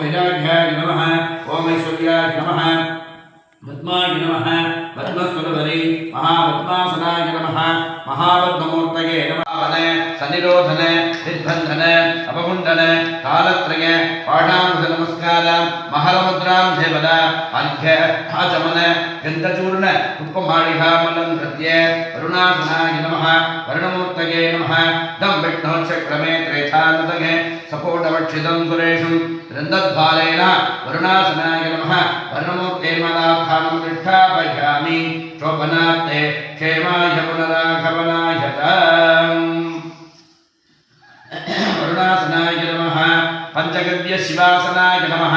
वैराग्याय नमः ओम ऐश्वर्याय नमः पद्माय नमः पद्मस्वरूपधरे महापद्मासनाय नमः महापद्ममूर्तये नमः सनिरोधन निर्बन्धन अपमुण्डन कालत्रय पाठांश नमस्कार महलमुद्रां देवद अर्घ्य आचमन गन्धचूर्ण पुष्पमालिकामलं कृत्य वरुणासनाय नमः वरुणमूर्तये नमः दं विष्णोचक्रमे त्रेधानदगे सपोटवक्षितं सुरेशं रन्दद्वालेन वरुणासनाय नमः वरुणमूर्ते मदार्थानं दृष्टापयामि शोभनार्थे क्षेमाय पुनरागमनाय वरुणासनाय नमः पंचगव्य शिवासनाय नमः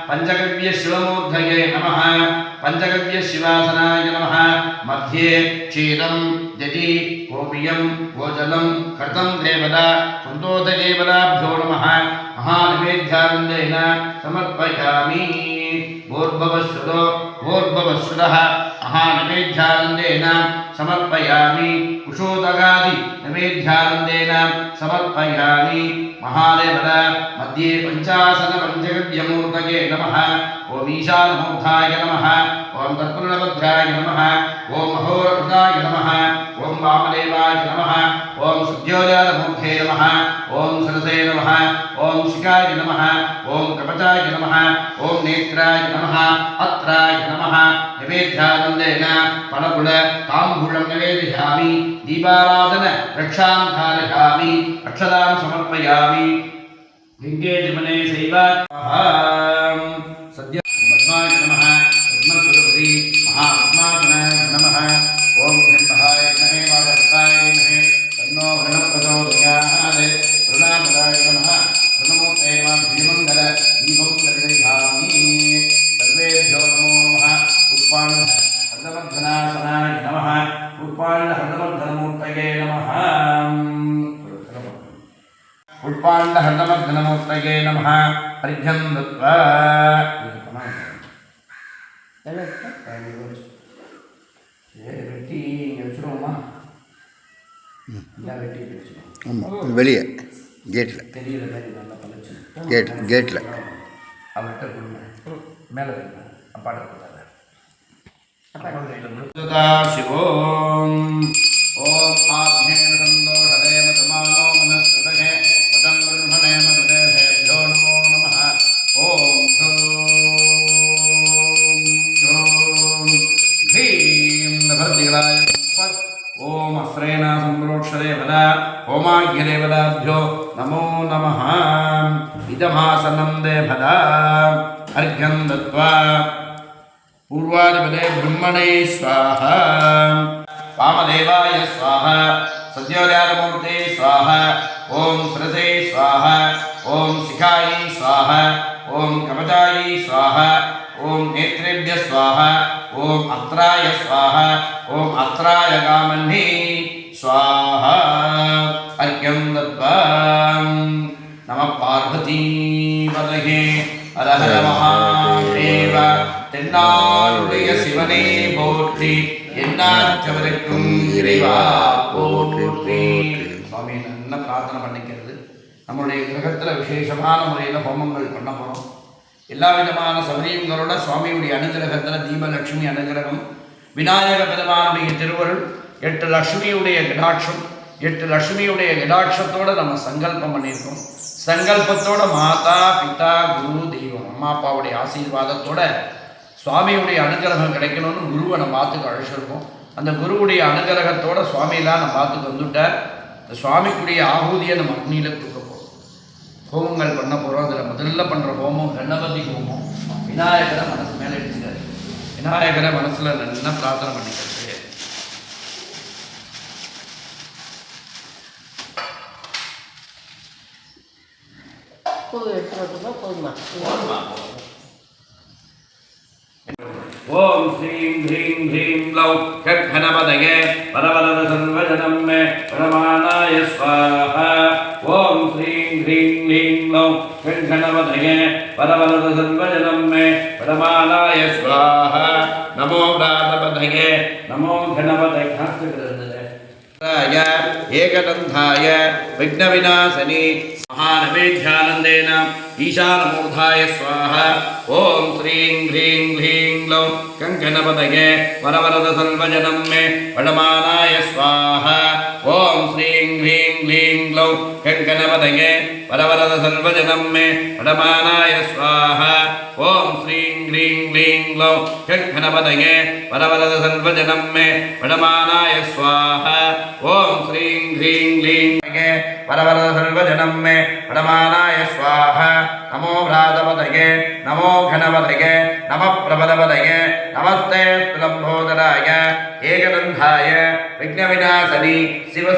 पंचगव्य शिवमूर्धये नमः पंचगव्य शिवासनाय नमः मध्ये क्षीरं दधि गोपीयं गोजलं कर्तं देवदा कुन्तोददेवदाभ्यो नमः महानैवेद्यानन्देन समर्पयामि भूर्भुवस्सुरः महानैवेद्यानन्देन समर्पयामि कुशोदगादि नैवेद्यानन्देन समर्पयामि महादेवद मध्ये पंचासन पंचगव्यमूर्तये नमः ओम ईशानमूर्धाय नमः ओम तत्पुरुषभद्राय नमः ओम महोरकृताय नमः ओम वामदेवाय नमः ओम सद्योजातमूर्ते नमः ओम सरसे नमः ओम शिखाय नमः ओम कवचाय नमः ओम नेत्राय नमः अत्राय नमः नैवेद्यानन्देन फलपुल ताम्बूलं निवेदयामि दीपाराधन रक्षां धारयामि अक्षतां समर्पयामि गंगे जमने सैव सद्य पद्माय नमः पद्मस्वरूपधरे महापद्मासनाय नमः ओम त्र्यंबकाय विद्महे वागर्ताय धीमहि तन्नो वरुणः प्रचोदयात् वरुणापदाय नमः वरुणमूर्तये नमः श्रीमङ्गल दीपं दर्शयामि सर्वेभ्यो नमो नमः पुष्पाण्डहर्दवर्धनासनाय नमः पुष्पाण्डहर्दवर्धनमूर्तये नमः पुष्पाण्डहर्दवर्धनमूर्तये नमः अर्घ्यं दत्त्वा வெளியே கேட்டில் கேட்டில் அவர்கிட்ட கொடுங்க மேலே வைங்க அப்பாட்ட கொடுத்தாங்க சிவோம் ஓம் ஆத்மேன சந்தோஷதேவ தமானோ மனஸ்துதகே மதம் பிரம்மணே மததேவேभ्यो நமோ நமः ஓம் ோம் ஹ்ரீம் நவர்திகளாய ஓம் அஸ்ரேணா சம்பரோக்ஷதேவதா ஓமாக்யதேவதாभ्यो நமோ நமः இதமாசனம் தேவதா अर्घ्यं दत्त्वा पूर्वादिपदे ब्रह्मणे स्वाहा वामदेवाय स्वाहा सद्योजातमूर्ते स्वाहा ओम सरसे स्वाहा ओम शिखाय स्वाहा ओम कवचाय स्वाहा ओम नेत्रेभ्य स्वाहा ओम अस्त्राय स्वाहा ओम अस्त्राय गामह्ने स्वाहा अर्घ्यं दत्त्वा नमः पार्वती पतये हर हर महादेव தென்னாளுடைய சிவனே போற்றி என்னாற்றவருக்கும் இறைவா போற்றி. சுவாமி என்ன பிரார்த்தனை பண்ணிக்கிறது, நம்மளுடைய கிரகத்தில் விசேஷமான முறையில் ஹோமங்கள் பண்ண போகிறோம். எல்லா விதமான சௌகரியங்களோட சுவாமியுடைய அனுகிரகத்தில் தீபலட்சுமி அனுகிரகம், விநாயக பெருமானுடைய திருவருள், 8 லட்சுமியுடைய கடாட்சம், 8 லட்சுமியுடைய கடாட்சத்தோடு நம்ம சங்கல்பம் பண்ணியிருக்கோம். சங்கல்பத்தோட மாதா பிதா குரு தெய்வம் அம்மா அப்பாவுடைய ஆசீர்வாதத்தோட சுவாமியுடைய அனுகிரகம் கிடைக்கணும்னு குருவை நம்ம பார்த்துக்கு அழைச்சிருக்கோம். அந்த குருவுடைய அனுகிரகத்தோட சுவாமியெல்லாம் நம்ம பார்த்துக்கு வந்துட்டார். இந்த சுவாமிக்குரிய ஆகூதியை நம்ம அக்னியில் கொடுக்க போகிறோம், ஹோமங்கள் பண்ண போகிறோம். அதில் முதல்ல பண்ணுற ஹோமம் கணபதி ஹோமம். விநாயகரை மனசு மேலே அடிச்சுட்டார். விநாயகரை மனசில் நல்லா பிரார்த்தனை பண்ணிக்கிறது. ओम श्रीं ह्रीं ह्रीं लौ षट्घनपतये परवरद सर्वजनं मे परमानाय स्वाहा. ओम श्रीं ह्रीं ह्रीं लौ षट्घनपतये परवरद सर्वजनं मे परमानाय स्वाहा. नमो व्रातपतये नमो घनपतये एकदन्धाय विघ्नविनाशनि महानवेध्यानन्देन ईशानमूर्धाय स्वाहा ओम श्रीं ह्रीं क्लीं ग्लौं कंकणपतये वरवरद सर्वजनं मे वडमानाय स्वाहा ओम श्रीं ह्रीं क्लीं ग्लौं कंकणपतये वरवरद सर्वजनं मे वडमानाय स्वाहा ओम श्रीं ह्रीं क्लीं ग्लौं कंकणपतये वरवरद सर्वजनं मे वडमानाय स्वाहा ओम श्रीं ह्रीं क्लीं वरवरद सर्वजनं मे वडमानाय स्वाहा नमो भ्रातपतये नमो घनपतये नमः प्रपदपतये नमस्ते लंबोदराय एकदन्धाय विघ्नविनाशनि शिव